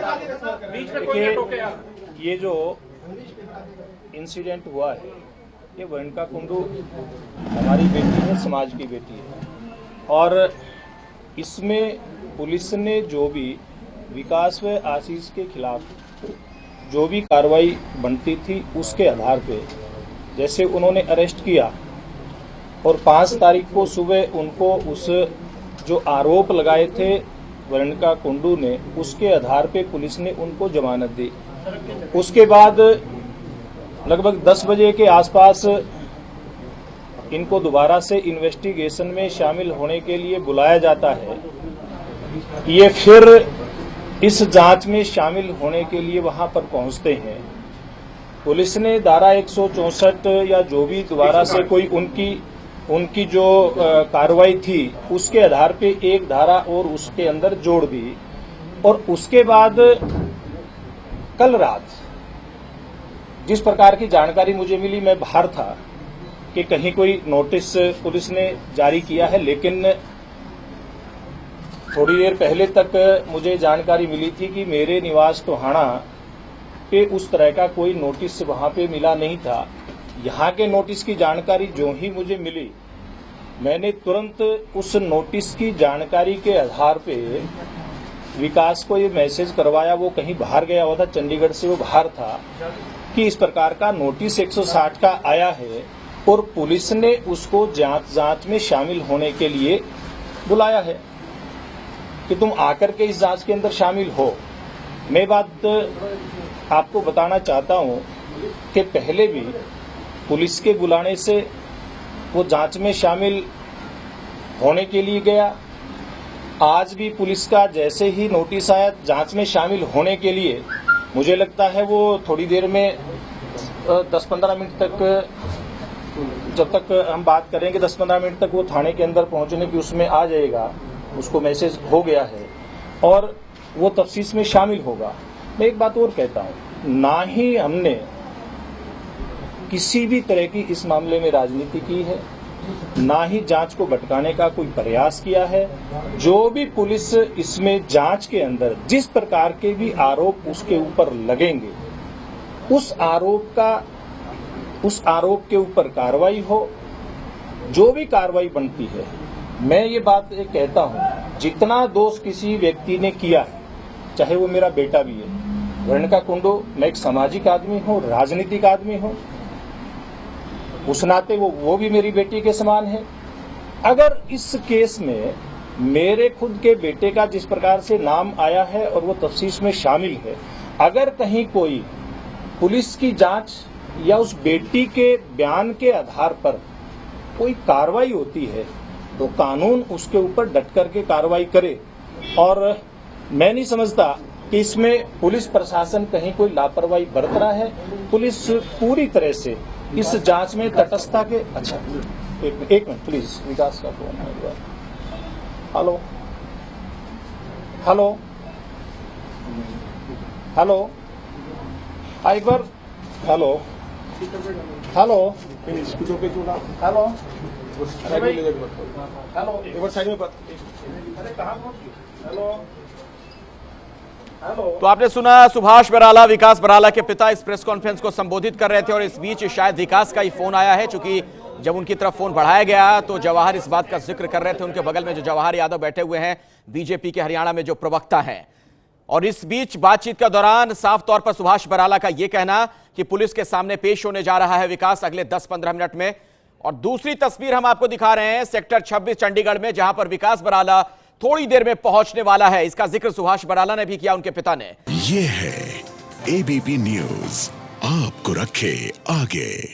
देखिए, ये जो इंसिडेंट हुआ है, ये वरणका कुंडू हमारी बेटी है, समाज की बेटी है। और इसमें पुलिस ने जो भी विकास व आशीष के खिलाफ जो भी कार्रवाई बनती थी, उसके आधार पे जैसे उन्होंने अरेस्ट किया और 5 तारीख को सुबह उनको उस जो आरोप लगाए थे वरणका कुंडू ने, उसके आधार पे पुलिस ने उनको जमानत दी। उसके बाद लगभग 10 बजे के आसपास इनको दोबारा से इन्वेस्टिगेशन में शामिल होने के लिए बुलाया जाता है। ये फिर इस जांच में शामिल होने के लिए वहां पर पहुंचते हैं। पुलिस ने धारा 164 या जो भी दोबारा से कोई उनकी जो कार्रवाई थी, उसके आधार पे एक धारा और उसके अंदर जोड़ दी। और उसके बाद कल रात जिस प्रकार की जानकारी मुझे मिली, मैं बाहर था, कि कहीं कोई नोटिस पुलिस ने जारी किया है, लेकिन थोड़ी देर पहले तक मुझे जानकारी मिली थी कि मेरे निवास टोहाना पे उस तरह का कोई नोटिस वहां पे मिला नहीं था। यहाँ के नोटिस की जानकारी जो ही मुझे मिली, मैंने तुरंत उस नोटिस की जानकारी के आधार पे विकास को ये मैसेज करवाया। वो कहीं बाहर गया हुआ था, चंडीगढ़ से वो बाहर था, कि इस प्रकार का नोटिस 160 का आया है और पुलिस ने उसको जांच में शामिल होने के लिए बुलाया है कि तुम आकर के इस जांच के अंदर शामिल हो। मैं बात आपको बताना चाहता हूं कि पहले भी पुलिस के बुलाने से वो जांच में शामिल होने के लिए गया। आज भी पुलिस का जैसे ही नोटिस आया जांच में शामिल होने के लिए, मुझे लगता है वो थोड़ी देर में 10-15 मिनट तक, जब तक हम बात करेंगे 10-15 मिनट तक वो थाने के अंदर पहुंचने की उसमें आ जाएगा। उसको मैसेज हो गया है और वो तफ्तीश में शामिल होगा। मैं एक बात और कहता हूं, ना ही हमने किसी भी तरह की इस मामले में राजनीति की है, ना ही जांच को भटकाने का कोई प्रयास किया है। जो भी पुलिस इसमें जांच के अंदर जिस प्रकार के भी आरोप उसके ऊपर लगेंगे, उस आरोप के ऊपर कार्रवाई हो, जो भी कार्रवाई बनती है। मैं ये बात कहता हूं, जितना दोष किसी व्यक्ति ने किया है, चाहे वो मेरा बेटा भी है, वरणका कुंडू, मैं एक सामाजिक आदमी हूं, राजनीतिक आदमी हूं, उस नाते वो भी मेरी बेटी के समान है। अगर इस केस में मेरे खुद के बेटे का जिस प्रकार से नाम आया है और वो तफ्तीश में शामिल है, अगर कहीं कोई पुलिस की जांच या उस बेटी के बयान के आधार पर कोई कार्रवाई होती है, तो कानून उसके ऊपर डट करके कार्रवाई करे। और मैं नहीं समझता कि इसमें पुलिस प्रशासन कहीं कोई लापरवाही बरत रहा है। पुलिस पूरी तरह से इस जांच में तटस्थता के। अच्छा, एक मिनट प्लीज, विकास का फोन है। हेलो हेलो हेलो, एक बार। हेलो हेलो हेलो, एक बार साइड में बात। अरे कहाँ पहुंच गए? Hello hello. तो आपने सुना, सुभाष बराला, विकास बराला के पिता इस प्रेस कॉन्फ्रेंस को संबोधित कर रहे थे और इस बीच शायद विकास का ही फोन आया है। चूंकि जब उनकी तरफ फोन बढ़ाया गया तो जवाहर इस बात का जिक्र कर रहे थे। उनके बगल में जो जवाहर यादव बैठे हुए हैं, बीजेपी के हरियाणा में जो प्रवक्ता हैं। और इस बीच बातचीत के दौरान साफ तौर पर सुभाष बराला का यह कहना कि पुलिस के सामने पेश होने जा रहा है विकास अगले 10-15 मिनट में। और दूसरी तस्वीर हम आपको दिखा रहे हैं सेक्टर 26 चंडीगढ़ में, जहां पर विकास बराला थोड़ी देर में पहुंचने वाला है। इसका जिक्र सुभाष बराला ने भी किया, उनके पिता ने। ये है एबीपी न्यूज, आपको रखे आगे।